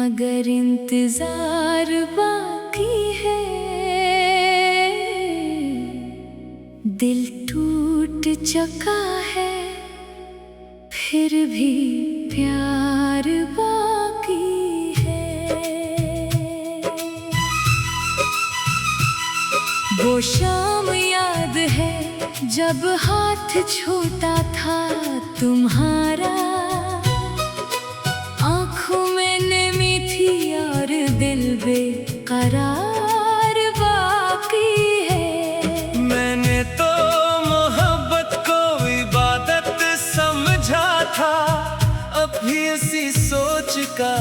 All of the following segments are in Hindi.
मगर इंतजार बाकी है। दिल टूट चुका है, फिर भी प्यार बाकी है। वो शाम याद है जब हाथ छूटा था तुम्हारा, आंखों में नमी थी और दिल बेकरार बाकी है। मैंने तो मोहब्बत को इबादत समझा था, अब भी उसी सोच का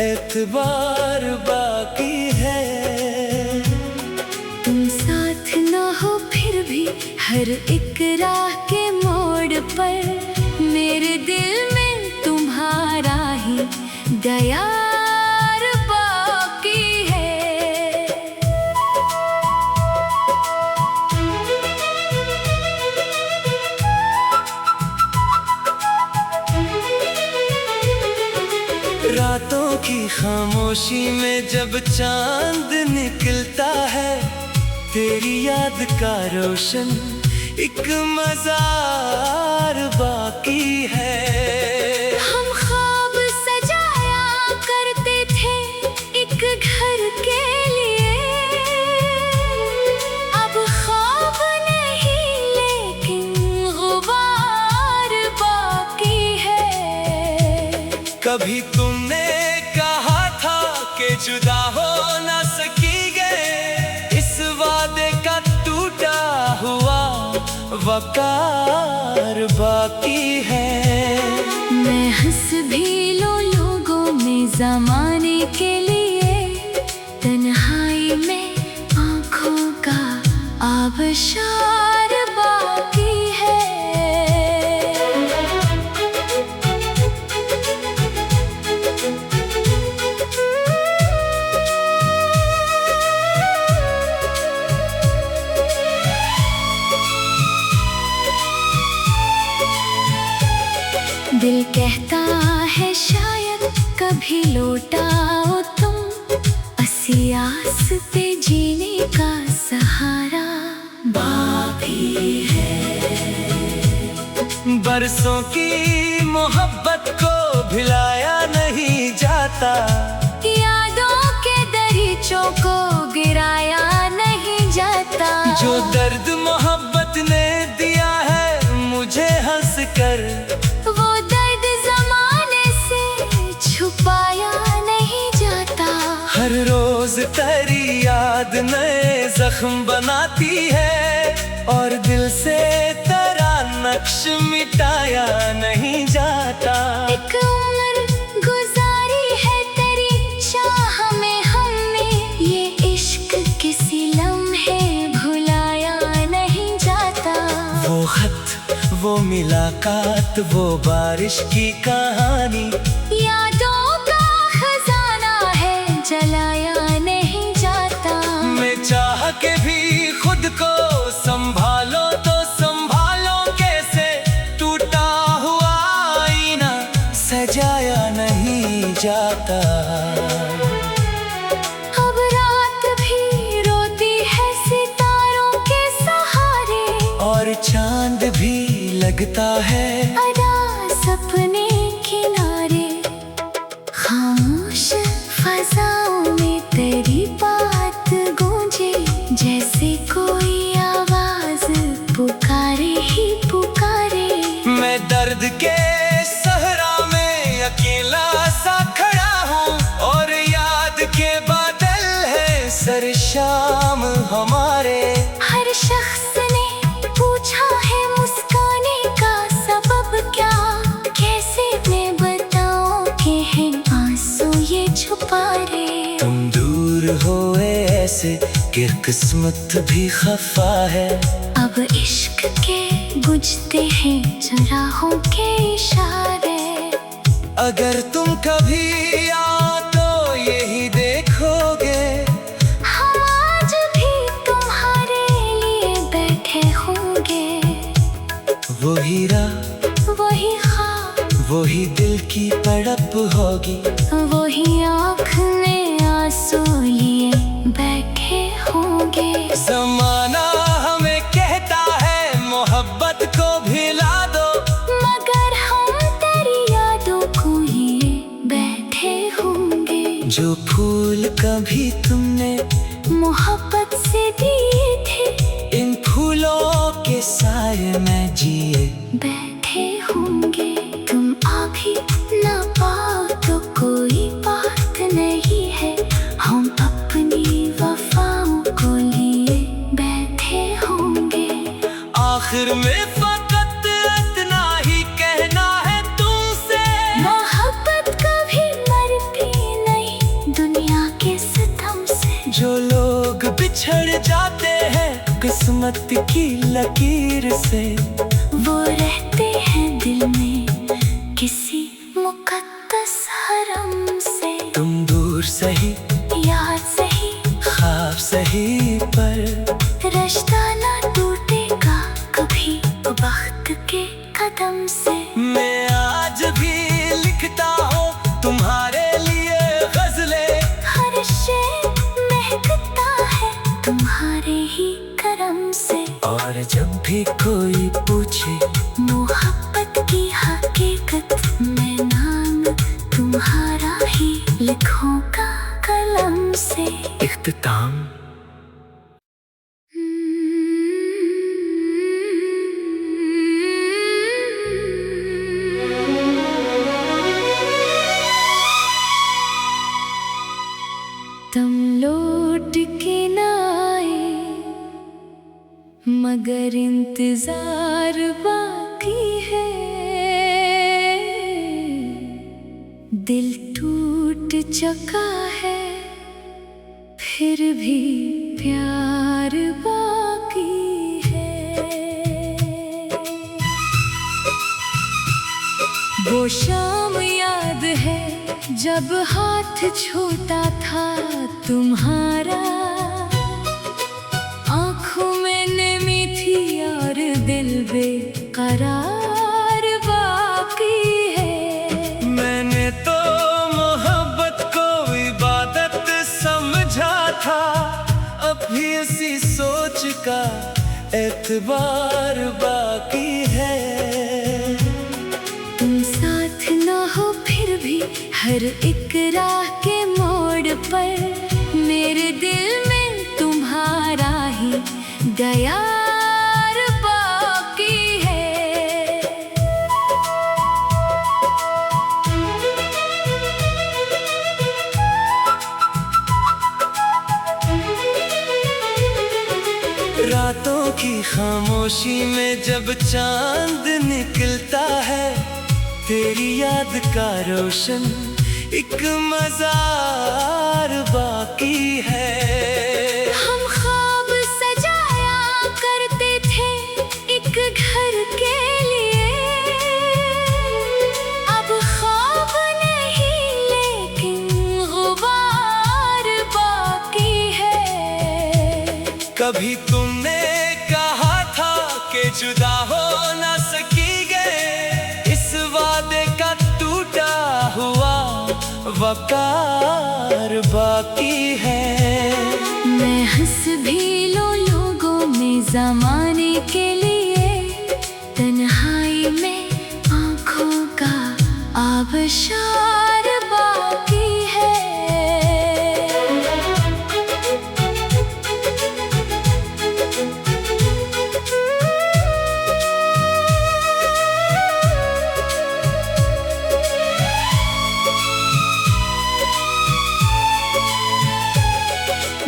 एतबार बाकी है। तुम साथ ना हो फिर भी हर एक राह के मोड़ पर मेरे दिल में तुम्हारा ही दयार बाकी है। रातों की खामोशी में जब चांद निकलता है, तेरी याद का रोशन एक मज़ार बाकी है। हम ख्वाब सजाया करते थे एक घर के लिए, अब ख्वाब नहीं लेकिन गुबार बाकी है। कभी तुमने कहा था कि जुदा हो ना सकेंगे, इस वादे का टूटा हुआ वकार बाकी है। मैं हंस भी लूं लोगों में ज़माने के लिए, तन्हाई में आँखों का आबशार बाकी है। दिल कहता है शायद कभी लौटाओ तुम, असी आस पे जीने का सहारा बाकी है। बरसों की मोहब्बत को भुलाया नहीं जाता, यादों के दरीचों को गिराया नहीं जाता। जो दर्द मोहब्बत ने दिया है मुझे हंसकर, वो दर्द ज़माने से छुपाया नहीं जाता। हर रोज तेरी याद नए जख्म बनाती है, और दिल से तेरा नक्श मिटाया नहीं जाता। एक उम्र गुजारी है तेरी चाह में हमने, ये इश्क किसी लम्हे भुलाया नहीं जाता। वो खत, वो मुलाकात, वो बारिश की कहानी, यादों का खजाना है जलाया नहीं जाता। मैं चाह के भी खुद को संभालो तो संभालो कैसे, टूटा हुआ आईना सजाया नहीं जाता। अब रात भी रोती है सितारों के सहारे, और चांद भी लगता है अदा सपने किनारे। खामोश फजाओं में तेरी बात गूंजे, जैसे कोई आवाज पुकारे ही पुकारे। मैं दर्द के सहरा में अकेला सा खड़ा हूँ, और याद के बादल है सरशाम हमारे। हर शख्स ने पूछा है मुस्काने का सबब क्या, कैसे मैं बताऊं कि है आंसू ये छुपा रे। तुम दूर हो ऐसे कि किस्मत भी खफा है, अब इश्क के बुझते हैं चुराहों के इशारे। अगर तुम कभी आओ तो यही देखोगे, हम आज भी तुम्हारे लिए बैठे होंगे। वो हीरा, वही ख्वाब, वही दिल की तड़प होगी, वही आँख में आंसू लिए बैठे होंगे। ज़माना हमें कहता है मोहब्बत को भिला दो, मगर हम तेरी यादों को लिए बैठे होंगे। जो फूल कभी तुमने मोहब्बत से दिए थे, इन फूलों के साए में जिए बैठे होंगे। तुम अभी ना पाओ तो कोई बात नहीं है, हम अपनी वफाओं को लिए बैठे होंगे। आखिर में फकत इतना ही कहना है तुमसे, मोहब्बत कभी मरती नहीं दुनिया के सितम से। जो लोग बिछड़ जाते हैं किस्मत की लकीर से, वो रहते हैं दिल में किसी मुकद्दस हरम से। तुम दूर सही याद सही ख्वाब सही, पर रिश्ता ना टूटेगा कभी वक्त के कदम से। मैं आज भी लिखता हूँ तुम्हारे लिए गजलें, हर शेर महकता है तुम्हारे ही करम से। और जब भी कोई पूछे मोहब्बत की हकीकत, मैं नाम तुम्हारा ही लिखूंगा कलम से। इख्तिताम। तुम लौट के ना आए मगर इंतजार बाकी है। दिल टूट चुका है फिर भी प्यार बाकी है। वो शाम याद है जब हाथ छोटा था तुम्हारा, आँखों में नमी थी और दिल बेकरार बाकी है। मैंने तो मोहब्बत को इबादत समझा था, अब भी इसी सोच का एतबार बाकी है। तुम साथ ना हो फिर भी हर एक राह के मोड़ पर, मेरे दिल में तुम्हारा ही दयार बाकी है। रातों की खामोशी में जब चांद निकलता है, तेरी याद का रोशन एक मजार बाकी है। हम ख्वाब सजाया करते थे एक घर के लिए, अब ख्वाब नहीं लेकिन गुबार बाकी है। कभी तुमने कहा था कि जुदा हो ना सकीगे, इस वादे का टूटा हुआ वकार बाकी है। मैं हंस भी लो लोगों में ज़माने के लिए, तन्हाई में आँखों का आबशार बाकी है।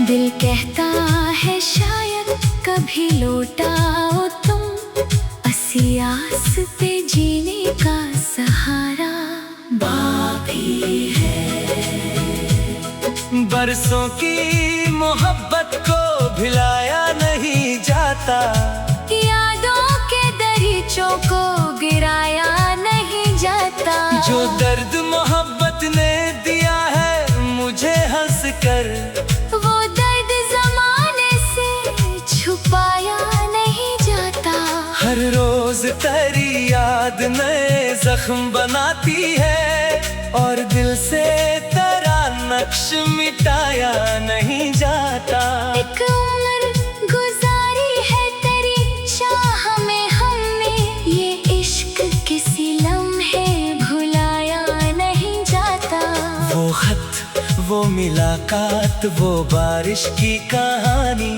दिल कहता है शायद कभी लौटाओ तुम, आस पे जीने का सहारा बाकी है। बरसों की मोहब्बत को भिलाया नहीं जाता, यादों के दरीचों को गिराया नहीं जाता। जो दर्द मोहब्बत ने दिया है मुझे हंस कर, वो दर्द जमाने से छुपाया नहीं जाता। हर रोज तेरी याद नए जख्म बनाती है, और दिल से तेरा नक्श मिटाया नहीं जाता। एक उम्र गुजारी है तेरी चाह में हमने, ये इश्क किसी लम्हे भुलाया नहीं जाता। वो खत, वो मुलाकात, वो बारिश की कहानी,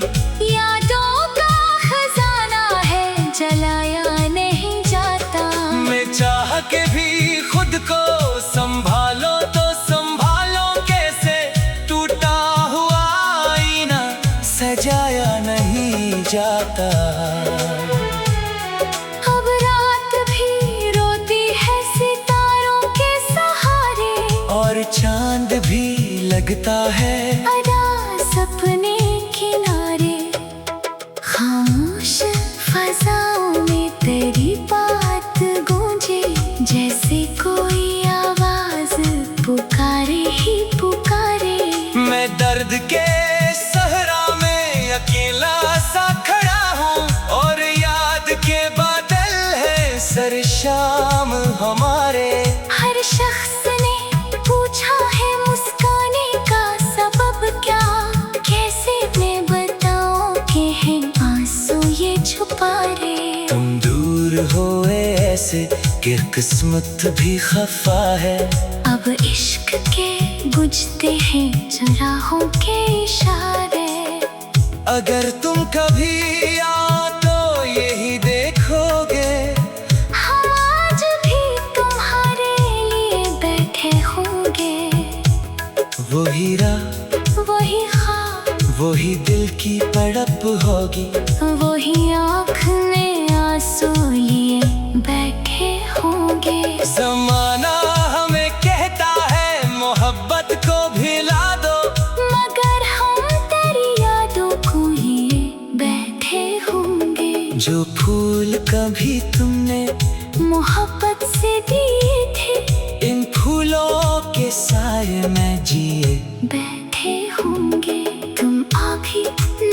यादों का खजाना है जलाया नहीं जाता। मैं चाह के भी खुद को संभालो तो संभालो कैसे, टूटा हुआ आईना सजाया नहीं जाता। अब रात भी रोती है सितारों के सहारे, और चांद भी लगता है अदा सपने किनारे। खामोश फजाओं में तेरी बात गूंजे, जैसे कोई आवाज पुकारे ही पुकारे। मैं दर्द के सहरा में अकेला सा खड़ा हूँ, और याद के बादल है सरशाम हमारे। हर शख्स ने पूछा है मुस्काने का सबब क्या, कैसे मैं बताऊं कि है आंसू ये छुपा रे। तुम दूर होए ऐसे कि किस्मत भी खफा है, अब इश्क के बुझते हैं चुराहों के इशारे। अगर तुम कभी आओ तो यही देखोगे, हम आज भी तुम्हारे लिए बैठे होंगे। वो हीरा, वही ख्वाब, वही दिल की तड़प होगी, वही आँख में आंसू लिए बैठे होंगे। ज़माना हमें कहता है मोहब्बत को भिला दो, मगर हम तेरी यादों को लिए बैठे होंगे। जो फूल कभी तुमने मोहब्बत से दिए थे, इन फूलों के साए में जिए बैठे होंगे। तुम आ भी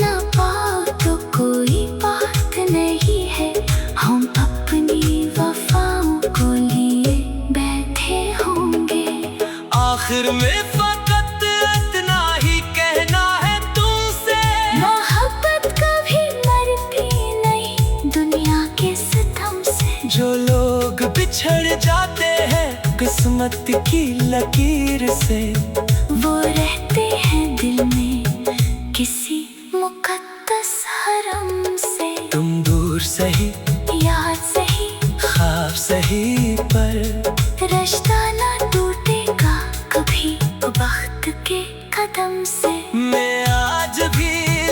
ना पाओ तो कोई बात नहीं है, हम अपनी वफाओं को लिए बैठे होंगे। आखिर में फकत इतना ही कहना है तुमसे, मोहब्बत कभी मरती नहीं दुनिया के सितम से। जो लोग बिछड़ जाते हैं किस्मत की लकीर से, वो रहते हैं दिल में किसी मुकद्दस हरम से। तुम दूर सही, याद सही, ख्वाब सही, पर रिश्ता ना टूटेगा कभी वक्त के कदम से। मैं आज भी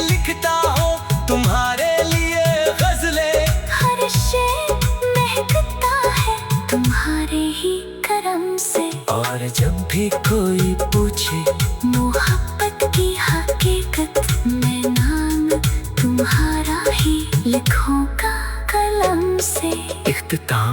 लिखता हूँ तुम्हारे लिए गजलें, हर शेर महकता है तुम्हारे ही करम से। और जब भी कोई पूछे मोहब्बत की हकीकत, मैं नाम तुम्हारा ही लिखूंगा कलम से। इख्तिताम